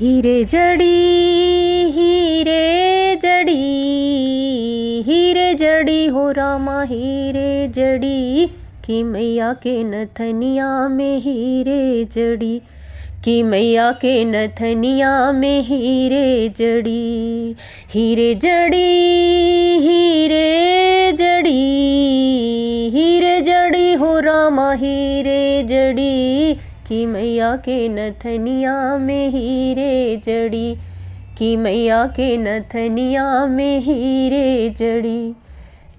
हीरे जड़ी हीरे जड़ी, हीरे जड़ी हो रामा हीरे जड़ी, कि मैया के नथनिया में हीरे जड़ी, कि मैया के नथनिया में हीरे जड़ी। हीरे जड़ी हीरे जड़ी, हीरे जड़ी हो रामा हीरे जड़ी, कि मैया के नथनिया में हीरे जड़ी, कि मैया के नथनिया में हीरे जड़ी।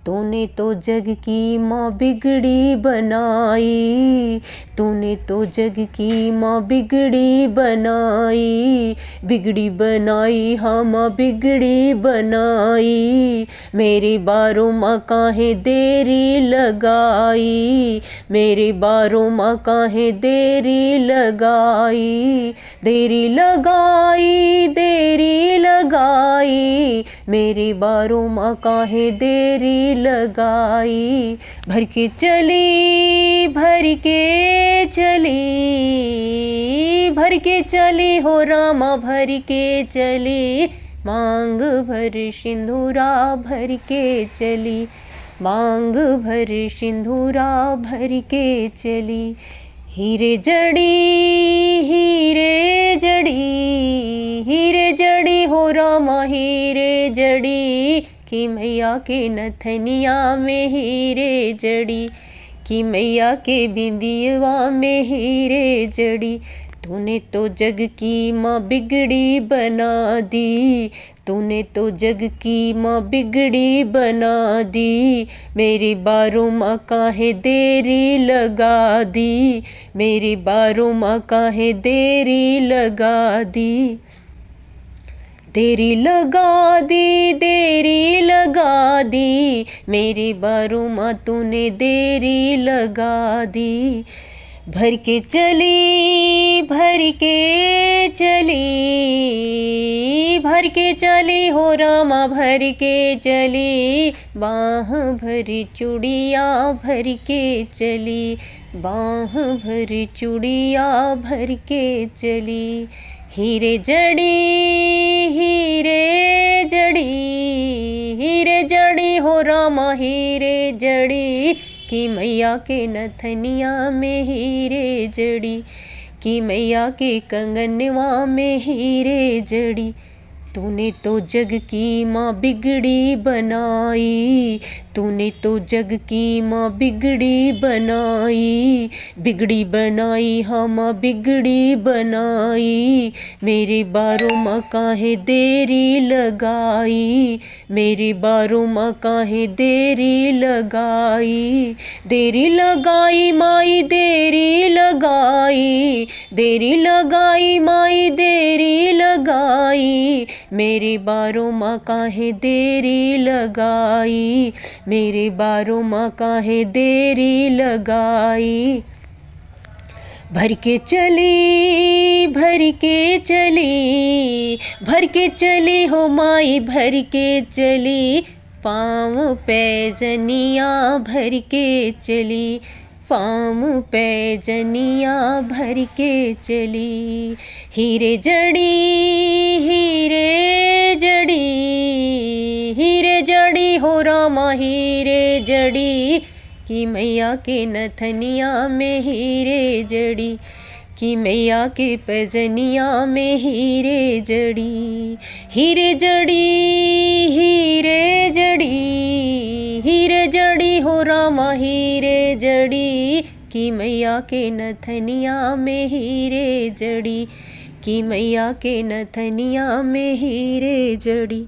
तूने तो जग की माँ बिगड़ी बनाई, तूने तो जग की माँ बिगड़ी बनाई, बिगड़ी बनाई हाँ माँ बिगड़ी बनाई। मेरे बारों माँ काहे देरी लगाई, मेरे बारों माँ काहे देरी लगाई, देरी लगाई देरी लगाई, मेरे बारों माँ काहे देरी लगाई। भर के चली भर के चली, भर के चली हो रामा भर के चली, मांग भर सिंदूरा भर के चली, मांग भर सिंदूरा भर के चली। हीरे जड़ी हीरे जड़ी, हीरे जड़ी हो रामा हीरे जड़ी, कि मैया के नथनिया में हीरे जड़ी, कि मैया के बिंदिया में हीरे जड़ी। तूने तो जग की माँ बिगड़ी बना दी, तूने तो जग की माँ बिगड़ी बना दी, मेरी बारों माँ काहे देरी लगा दी, मेरी बारों माँ काहे देरी लगा दी। देरी लगा दी देरी लगा दी, मेरी बारों माँ तूने देरी लगा दी। भर के चली भर के चली, भर के चली हो रामा भर के चली, बाह भरी चूड़िया भर के चली, बाह भरी चूड़िया भर के चली। हीरे जड़ी हीरे जड़ी, हीरे जड़ी हो रामा हीरे जड़ी, कि मैया के नथनिया में हीरे जड़ी, कि मैया के कंगनवा में हीरे जड़ी। तूने तो जग की माँ बिगड़ी बनाई, तूने तो जग की माँ बिगड़ी बनाई, बिगड़ी बनाई हाँ माँ बिगड़ी बनाई। मेरे बारों माँ काहे देरी लगाई, मेरे बारों माँ काहे देरी लगाई, देरी लगाई माई देरी लगाई, देरी लगाई माई देरी लगाई, मेरे बारों माँ काहे देरी लगाई, मेरे बारों माँ काहे देरी लगाई। भर के चली भर के चली, भर के चली हो माई भर के चली, पाँव पैजनिया भर के चली, पाँव पैजनिया भर के चली। हीरे जड़ी हीरे जड़ी, हीरे जड़ी हो रामा हीरे जड़ी, कि मैया के नथनिया में हीरे जड़ी, कि मैया के पैजनिया में हीरे जड़ी। हीरे जड़ी हीरे जड़ी, हीरे जड़ी हो रामा हीरे जड़ी, कि मैया के नथनिया में हीरे जड़ी, कि मैया के नथनिया में हीरे जड़ी।